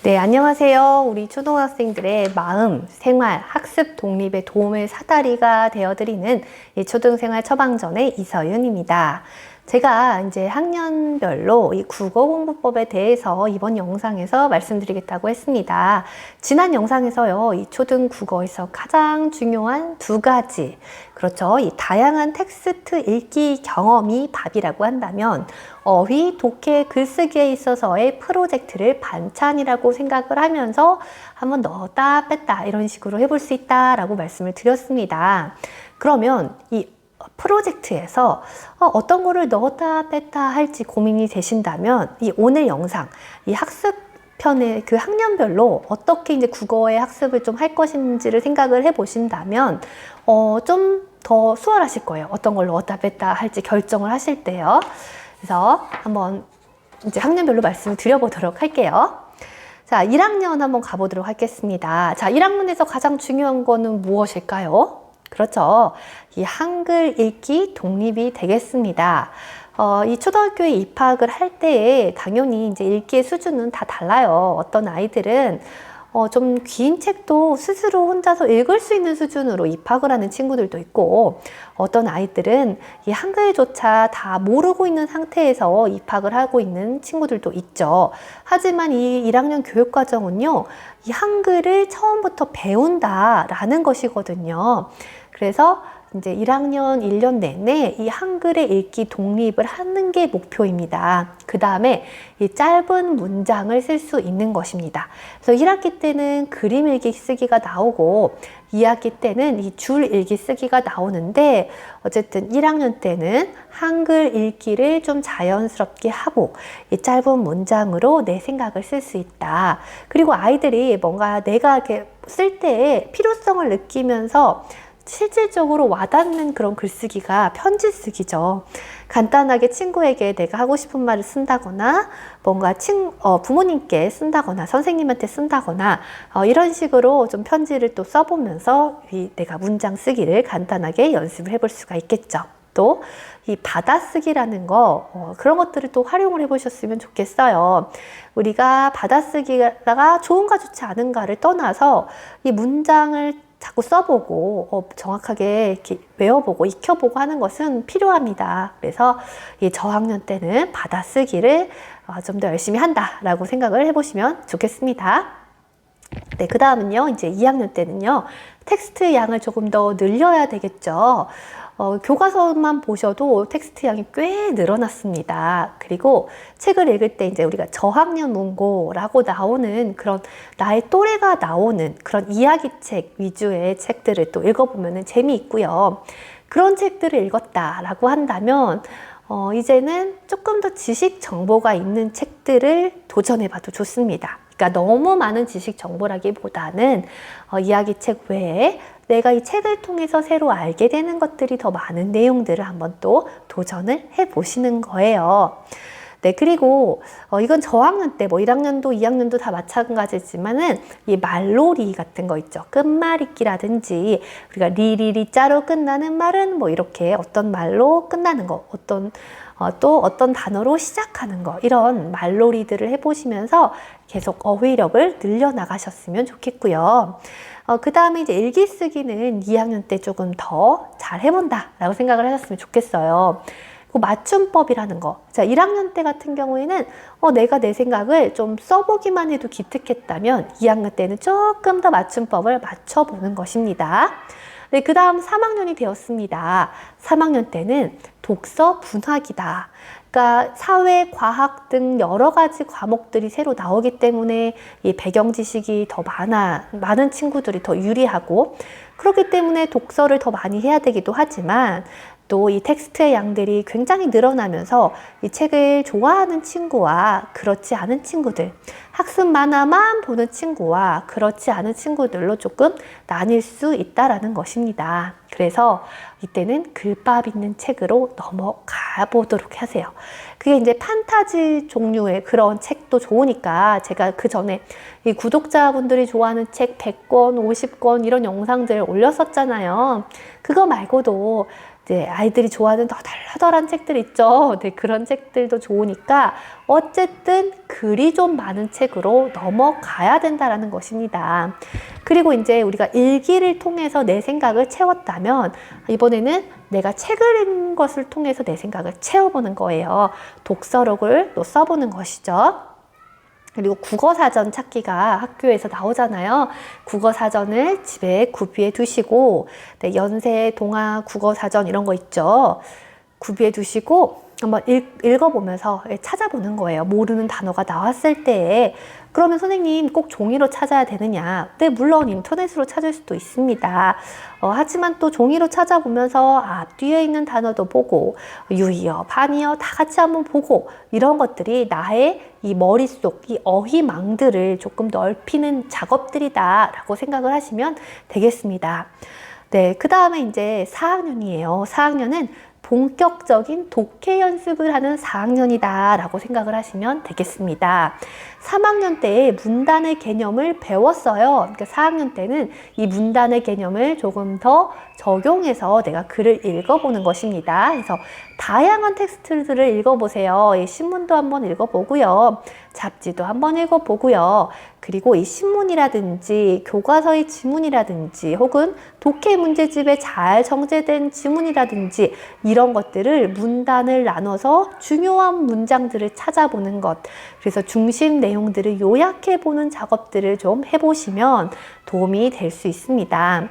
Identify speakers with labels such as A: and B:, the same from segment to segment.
A: 네, 안녕하세요. 우리 초등학생들의 마음, 생활, 학습 독립에 도움을 사다리가 되어드리는 초등생활 처방전의 이서윤입니다. 제가 이제 학년별로 이 국어공부법에 대해서 이번 영상에서 말씀드리겠다고 했습니다. 지난 영상에서요, 이 초등 국어에서 가장 중요한 두 가지, 그렇죠. 이 다양한 텍스트 읽기 경험이 밥이라고 한다면 어휘, 독해, 글쓰기에 있어서의 프로젝트를 반찬이라고 생각을 하면서 한번 넣었다 뺐다 이런 식으로 해볼 수 있다라고 말씀을 드렸습니다. 그러면 이 프로젝트에서 어떤 거를 넣었다 뺐다 할지 고민이 되신다면 이 오늘 영상, 이 학습편의 그 학년별로 어떻게 이제 국어의 학습을 좀 할 것인지를 생각을 해 보신다면 좀 더 수월하실 거예요. 어떤 걸 넣었다 뺐다 할지 결정을 하실 때요. 그래서 한번 이제 학년별로 말씀을 드려보도록 할게요. 자, 1학년 한번 가보도록 하겠습니다. 자, 1학년에서 가장 중요한 거는 무엇일까요? 그렇죠. 이 한글 읽기 독립이 되겠습니다. 이 초등학교에 입학을 할 때에 당연히 이제 읽기의 수준은 다 달라요. 어떤 아이들은 좀 긴 책도 스스로 혼자서 읽을 수 있는 수준으로 입학을 하는 친구들도 있고, 어떤 아이들은 이 한글조차 다 모르고 있는 상태에서 입학을 하고 있는 친구들도 있죠. 하지만 이 1학년 교육과정은요, 이 한글을 처음부터 배운다라는 것이거든요. 그래서 이제 1학년 1년 내내 이 한글의 읽기 독립을 하는 게 목표입니다. 그 다음에 이 짧은 문장을 쓸 수 있는 것입니다. 그래서 1학기 때는 그림 읽기 쓰기가 나오고 2학기 때는 이 줄 읽기 쓰기가 나오는데, 어쨌든 1학년 때는 한글 읽기를 좀 자연스럽게 하고 이 짧은 문장으로 내 생각을 쓸 수 있다. 그리고 아이들이 뭔가 내가 이렇게 쓸 때에 필요성을 느끼면서 실질적으로 와닿는 그런 글쓰기가 편지 쓰기죠. 간단하게 친구에게 내가 하고 싶은 말을 쓴다거나, 뭔가 부모님께 쓴다거나, 선생님한테 쓴다거나, 이런 식으로 좀 편지를 또 써보면서 내가 문장 쓰기를 간단하게 연습을 해볼 수가 있겠죠. 또 이 받아쓰기라는 거, 그런 것들을 또 활용을 해보셨으면 좋겠어요. 우리가 받아쓰기가 좋은가 좋지 않은가를 떠나서 이 문장을 자꾸 써보고 정확하게 이렇게 외워보고 익혀보고 하는 것은 필요합니다. 그래서 이 저학년 때는 받아쓰기를 좀 더 열심히 한다라고 생각을 해보시면 좋겠습니다. 네, 그 다음은요, 이제 2학년 때는요, 텍스트 양을 조금 더 늘려야 되겠죠. 교과서만 보셔도 텍스트 양이 꽤 늘어났습니다. 그리고 책을 읽을 때 이제 우리가 저학년 문고라고 나오는 그런 나의 또래가 나오는 그런 이야기책 위주의 책들을 또 읽어보면 재미있고요. 그런 책들을 읽었다라고 한다면 이제는 조금 더 지식 정보가 있는 책들을 도전해봐도 좋습니다. 그러니까 너무 많은 지식 정보라기보다는 이야기책 외에 내가 이 책을 통해서 새로 알게 되는 것들이 더 많은 내용들을 한번 또 도전을 해보시는 거예요. 네, 그리고 이건 저학년 때, 뭐 1학년도, 2학년도 다 마찬가지지만은 이 말놀이 같은 거 있죠. 끝말잇기라든지 우리가 리리리자로 끝나는 말은 뭐 이렇게 어떤 말로 끝나는 거, 또 어떤 단어로 시작하는 거, 이런 말놀이들을 해보시면서 계속 어휘력을 늘려나가셨으면 좋겠고요. 그 다음에 이제 읽기 쓰기는 2학년 때 조금 더 잘 해본다 라고 생각을 하셨으면 좋겠어요. 맞춤법이라는 거. 자, 1학년 때 같은 경우에는 내가 내 생각을 좀 써보기만 해도 기특했다면 2학년 때는 조금 더 맞춤법을 맞춰보는 것입니다. 네, 그 다음 3학년이 되었습니다. 3학년 때는 독서 분학이다. 그러니까 사회, 과학 등 여러 가지 과목들이 새로 나오기 때문에 이 배경 지식이 더 많은 친구들이 더 유리하고, 그렇기 때문에 독서를 더 많이 해야 되기도 하지만, 또 이 텍스트의 양들이 굉장히 늘어나면서 이 책을 좋아하는 친구와 그렇지 않은 친구들, 학습 만화만 보는 친구와 그렇지 않은 친구들로 조금 나뉠 수 있다라는 것입니다. 그래서 이때는 글밥 있는 책으로 넘어가 보도록 하세요. 그게 이제 판타지 종류의 그런 책도 좋으니까 제가 그 전에 이 구독자분들이 좋아하는 책 100권, 50권 이런 영상들 올렸었잖아요. 그거 말고도 이제 아이들이 좋아하는 너덜너덜한 책들 있죠. 네, 그런 책들도 좋으니까 어쨌든 글이 좀 많은 책으로 넘어가야 된다라는 것입니다. 그리고 이제 우리가 일기를 통해서 내 생각을 채웠다면 이번에는 내가 책을 읽는 것을 통해서 내 생각을 채워보는 거예요. 독서록을 또 써보는 것이죠. 그리고 국어사전 찾기가 학교에서 나오잖아요. 국어사전을 집에 구비해 두시고, 네, 연세, 동화, 국어사전 이런 거 있죠. 구비해 두시고 한번 읽어보면서 찾아보는 거예요. 모르는 단어가 나왔을 때에. 그러면 선생님 꼭 종이로 찾아야 되느냐? 네, 물론 인터넷으로 찾을 수도 있습니다. 하지만 또 종이로 찾아보면서 앞뒤에 있는 단어도 보고 유의어, 반의어 다 같이 한번 보고 이런 것들이 나의 이 머릿속, 이 어휘망들을 조금 넓히는 작업들이다 라고 생각을 하시면 되겠습니다. 네, 그 다음에 이제 4학년이에요. 4학년은 본격적인 독해 연습을 하는 4학년이다 라고 생각을 하시면 되겠습니다. 3학년 때에 문단의 개념을 배웠어요. 그러니까 4학년 때는 이 문단의 개념을 조금 더 적용해서 내가 글을 읽어보는 것입니다. 그래서 다양한 텍스트들을 읽어보세요. 신문도 한번 읽어보고요. 잡지도 한번 읽어보고요. 그리고 이 신문이라든지 교과서의 지문이라든지 혹은 독해 문제집에 잘 정제된 지문이라든지 이런 것들을 문단을 나눠서 중요한 문장들을 찾아보는 것. 그래서 중심 내용들을 요약해보는 작업들을 좀 해보시면 도움이 될 수 있습니다.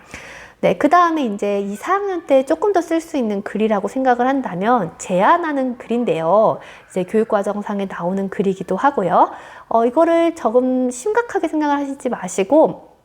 A: 네, 그 다음에 이제 이 4학년 때 조금 더 쓸 수 있는 글이라고 생각을 한다면 제안하는 글인데요. 이제 교육과정상에 나오는 글이기도 하고요. 이거를 조금 심각하게 생각을 하시지 마시고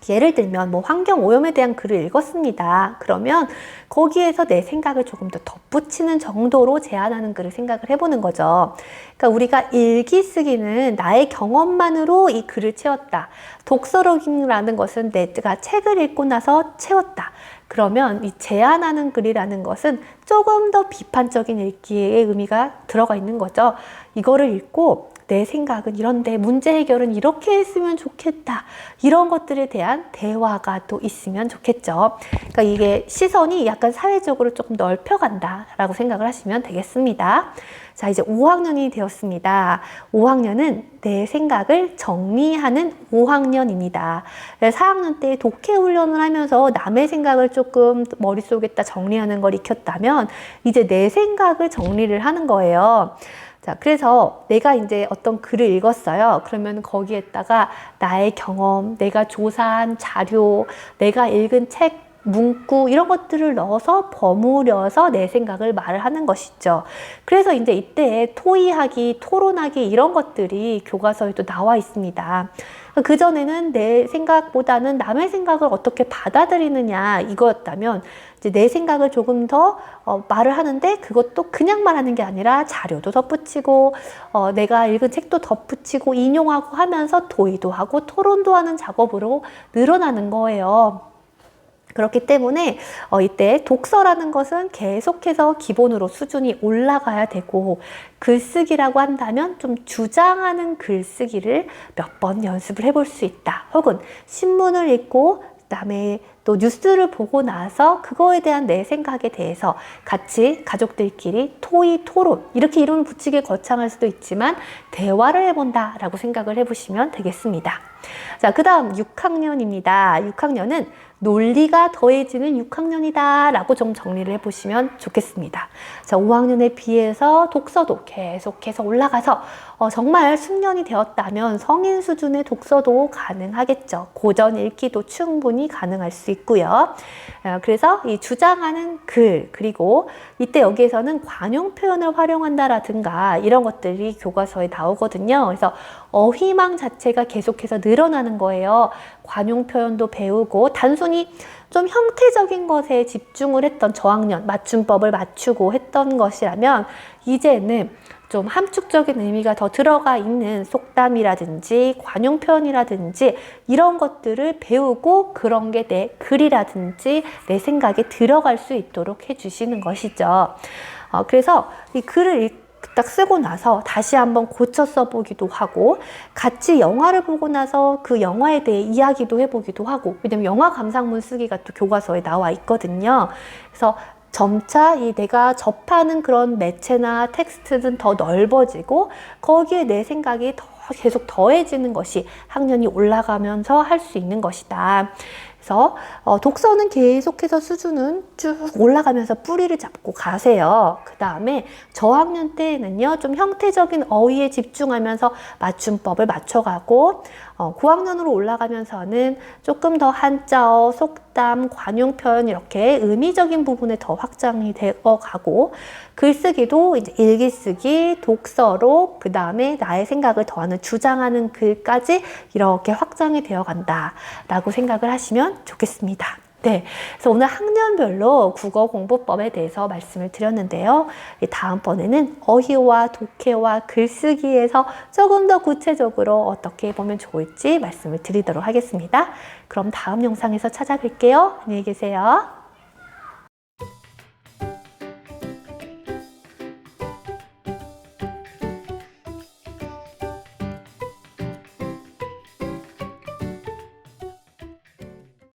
A: 예를 들면 뭐 환경오염에 대한 글을 읽었습니다. 그러면 거기에서 내 생각을 조금 더 덧붙이는 정도로 제안하는 글을 생각을 해보는 거죠. 그러니까 우리가 일기 쓰기는 나의 경험만으로 이 글을 채웠다. 독서록이라는 것은 내가 책을 읽고 나서 채웠다. 그러면 이 제안하는 글이라는 것은 조금 더 비판적인 읽기의 의미가 들어가 있는 거죠. 이거를 읽고 내 생각은 이런데 문제 해결은 이렇게 했으면 좋겠다. 이런 것들에 대한 대화가 또 있으면 좋겠죠. 그러니까 이게 시선이 약간 사회적으로 조금 넓혀간다라고 생각을 하시면 되겠습니다. 자, 이제 5학년이 되었습니다. 5학년은 내 생각을 정리하는 5학년입니다. 4학년 때 독해 훈련을 하면서 남의 생각을 조금 머릿속에다 정리하는 걸 익혔다면 이제 내 생각을 정리를 하는 거예요. 자, 그래서 내가 이제 어떤 글을 읽었어요. 그러면 거기에다가 나의 경험, 내가 조사한 자료, 내가 읽은 책, 문구 이런 것들을 넣어서 버무려서 내 생각을 말을 하는 것이죠. 그래서 이제 이때 토의하기, 토론하기 이런 것들이 교과서에도 나와 있습니다. 그전에는 내 생각보다는 남의 생각을 어떻게 받아들이느냐 이거였다면 이제 내 생각을 조금 더 말을 하는데 그것도 그냥 말하는 게 아니라 자료도 덧붙이고 내가 읽은 책도 덧붙이고 인용하고 하면서 도의도 하고 토론도 하는 작업으로 늘어나는 거예요. 그렇기 때문에 이때 독서라는 것은 계속해서 기본으로 수준이 올라가야 되고 글쓰기라고 한다면 좀 주장하는 글쓰기를 몇 번 연습을 해볼 수 있다. 혹은 신문을 읽고 그다음에 또 뉴스를 보고 나서 그거에 대한 내 생각에 대해서 같이 가족들끼리 토의, 토론 이렇게 이름을 붙이기 거창할 수도 있지만 대화를 해본다 라고 생각을 해보시면 되겠습니다. 자, 그 다음 6학년입니다. 6학년은 논리가 더해지는 6학년이다 라고 좀 정리를 해보시면 좋겠습니다. 자, 5학년에 비해서 독서도 계속해서 올라가서 정말 숙련이 되었다면 성인 수준의 독서도 가능하겠죠. 고전 읽기도 충분히 가능할 수 있고요. 그래서 이 주장하는 글, 그리고 이때 여기에서는 관용 표현을 활용한다라든가 이런 것들이 교과서에 나오거든요. 그래서 어휘망 자체가 계속해서 늘어나는 거예요. 관용 표현도 배우고 단순히 좀 형태적인 것에 집중을 했던 저학년, 맞춤법을 맞추고 했던 것이라면 이제는 좀 함축적인 의미가 더 들어가 있는 속담이라든지 관용 표현이라든지 이런 것들을 배우고 그런 게 내 글이라든지 내 생각에 들어갈 수 있도록 해주시는 것이죠. 그래서 이 글을 딱 쓰고 나서 다시 한번 고쳐 써보기도 하고 같이 영화를 보고 나서 그 영화에 대해 이야기도 해보기도 하고 왜냐면 영화 감상문 쓰기가 또 교과서에 나와 있거든요. 그래서 점차 이 내가 접하는 그런 매체나 텍스트는 더 넓어지고 거기에 내 생각이 더 계속 더해지는 것이 학년이 올라가면서 할 수 있는 것이다. 그래서 독서는 계속해서 수준은 쭉 올라가면서 뿌리를 잡고 가세요. 그 다음에 저학년 때에는요, 좀 형태적인 어휘에 집중하면서 맞춤법을 맞춰가고, 고학년으로 올라가면서는 조금 더 한자어, 속담, 관용 표현 이렇게 의미적인 부분에 더 확장이 되어 가고, 글쓰기도 이제 일기쓰기, 독서로 그 다음에 나의 생각을 더하는 주장하는 글까지 이렇게 확장이 되어 간다라고 생각을 하시면 좋겠습니다. 네, 그래서 오늘 학년별로 국어 공부법에 대해서 말씀을 드렸는데요. 다음번에는 어휘와 독해와 글쓰기에서 조금 더 구체적으로 어떻게 보면 좋을지 말씀을 드리도록 하겠습니다. 그럼 다음 영상에서 찾아뵐게요. 안녕히 계세요.